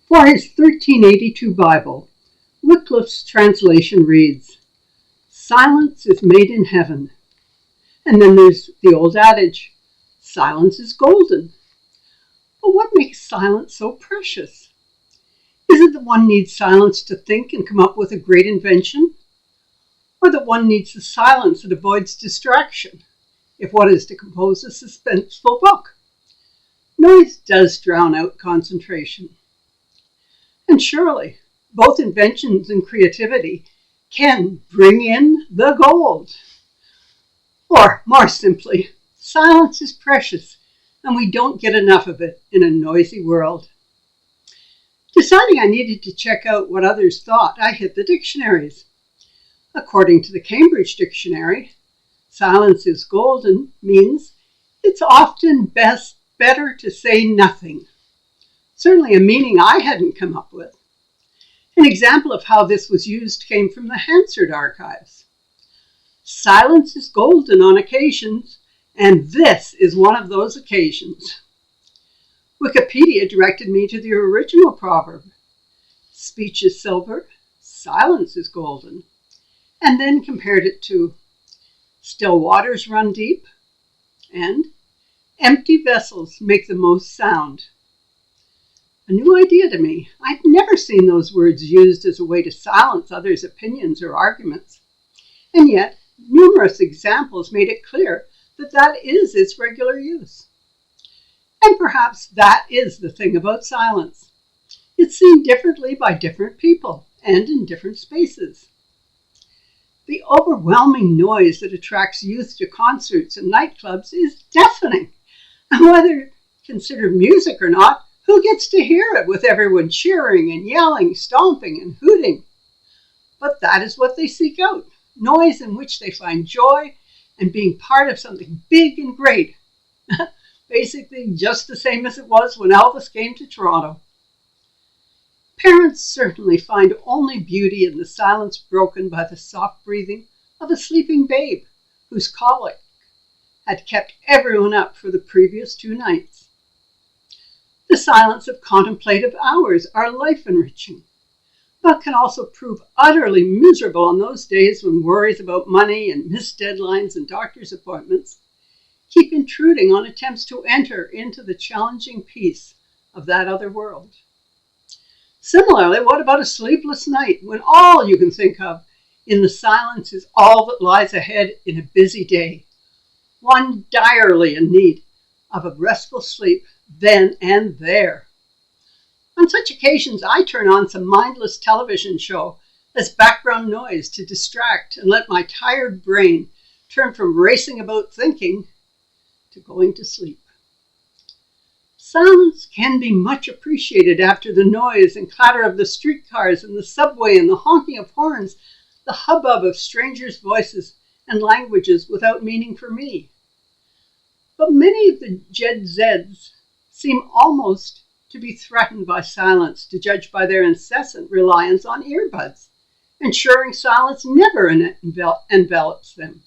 For his 1382 Bible, Wycliffe's translation reads, "Silence is made in heaven." And then there's the old adage, "Silence is golden." But what makes silence so precious? Is it that one needs silence to think and come up with a great invention? Or that one needs the silence that avoids distraction, if one is to compose a suspenseful book? Noise does drown out concentration. And surely, both inventions and creativity can bring in the gold. Or, more simply, silence is precious, and we don't get enough of it in a noisy world. Deciding I needed to check out what others thought, I hit the dictionaries. According to the Cambridge Dictionary, silence is golden means it's often better to say nothing. Certainly a meaning I hadn't come up with. An example of how this was used came from the Hansard archives. Silence is golden on occasions, and this is one of those occasions. Wikipedia directed me to the original proverb. Speech is silver, silence is golden, and then compared it to still waters run deep and empty vessels make the most sound. A new idea to me. I'd never seen those words used as a way to silence others' opinions or arguments. And yet, numerous examples made it clear that that is its regular use. And perhaps that is the thing about silence. It's seen differently by different people and in different spaces. The overwhelming noise that attracts youth to concerts and nightclubs is deafening. And whether considered music or not, who gets to hear it with everyone cheering and yelling, stomping and hooting? But that is what they seek out, noise in which they find joy and being part of something big and great. Basically just the same as it was when Elvis came to Toronto. Parents certainly find only beauty in the silence broken by the soft breathing of a sleeping babe whose colic had kept everyone up for the previous 2 nights. The silence of contemplative hours are life-enriching, but can also prove utterly miserable on those days when worries about money and missed deadlines and doctor's appointments keep intruding on attempts to enter into the challenging peace of that other world. Similarly, what about a sleepless night when all you can think of in the silence is all that lies ahead in a busy day? One direly in need of a restful sleep then and there. On such occasions, I turn on some mindless television show as background noise to distract and let my tired brain turn from racing about thinking to going to sleep. Silence can be much appreciated after the noise and clatter of the streetcars and the subway and the honking of horns, the hubbub of strangers' voices and languages without meaning for me. But many of the Gen Zs seem almost to be threatened by silence, to judge by their incessant reliance on earbuds, ensuring silence never envelops them.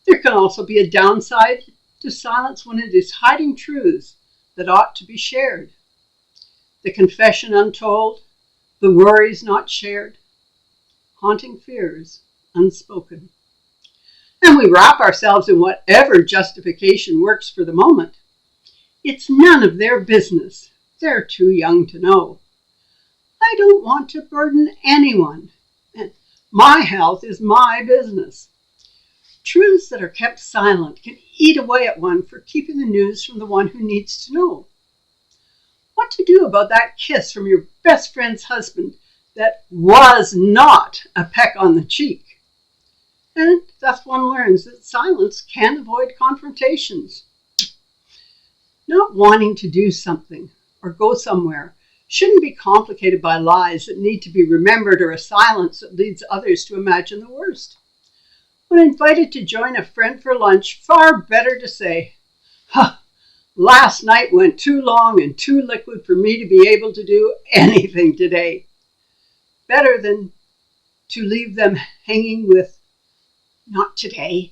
There can also be a downside to silence when it is hiding truths that ought to be shared. The confession untold, the worries not shared, haunting fears unspoken. And we wrap ourselves in whatever justification works for the moment. It's none of their business. They're too young to know. I don't want to burden anyone, and my health is my business. Truths that are kept silent can eat away at one for keeping the news from the one who needs to know. What to do about that kiss from your best friend's husband that was not a peck on the cheek? And thus one learns that silence can avoid confrontations. Not wanting to do something or go somewhere shouldn't be complicated by lies that need to be remembered or a silence that leads others to imagine the worst. When invited to join a friend for lunch, far better to say, last night went too long and too liquid for me to be able to do anything today. Better than to leave them hanging with, not today.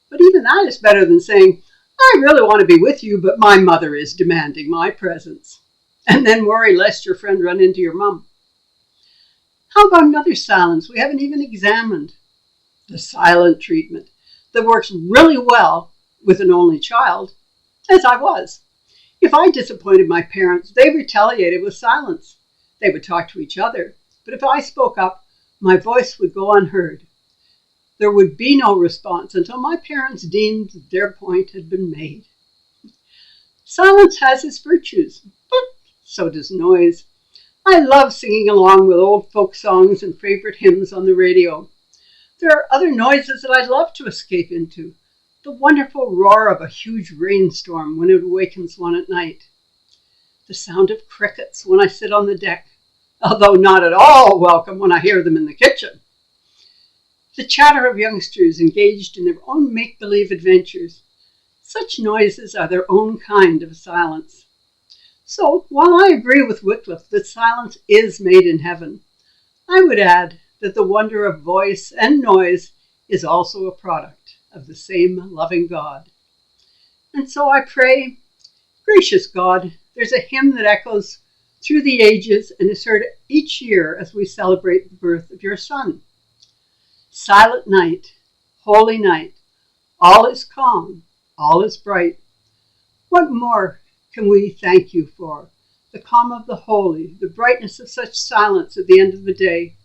But even that is better than saying, I really want to be with you, but my mother is demanding my presence. and then worry lest your friend run into your mum. How about another silence we haven't even examined? The silent treatment that works really well with an only child, as I was. If I disappointed my parents, they retaliated with silence. They would talk to each other, but if I spoke up, my voice would go unheard. There would be no response until my parents deemed that their point had been made. Silence has its virtues, but so does noise. I love singing along with old folk songs and favorite hymns on the radio. There are other noises that I love to escape into. The wonderful roar of a huge rainstorm when it awakens one at night. The sound of crickets when I sit on the deck, although not at all welcome when I hear them in the kitchen. The chatter of youngsters engaged in their own make-believe adventures. Such noises are their own kind of silence. So, while I agree with Wycliffe that silence is made in heaven, I would add that the wonder of voice and noise is also a product of the same loving God. And so I pray, gracious God, there's a hymn that echoes through the ages and is heard each year as we celebrate the birth of your Son. Silent night, holy night, all is calm, all is bright. What more can we thank you for? The calm of the holy, the brightness of such silence at the end of the day.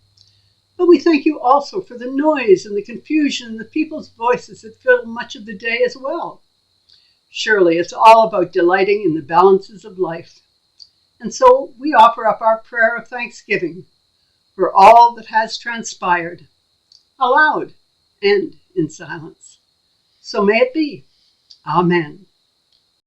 But we thank you also for the noise and the confusion and the people's voices that fill much of the day as well. Surely it's all about delighting in the balances of life. And so we offer up our prayer of thanksgiving for all that has transpired, aloud and in silence. So may it be. Amen.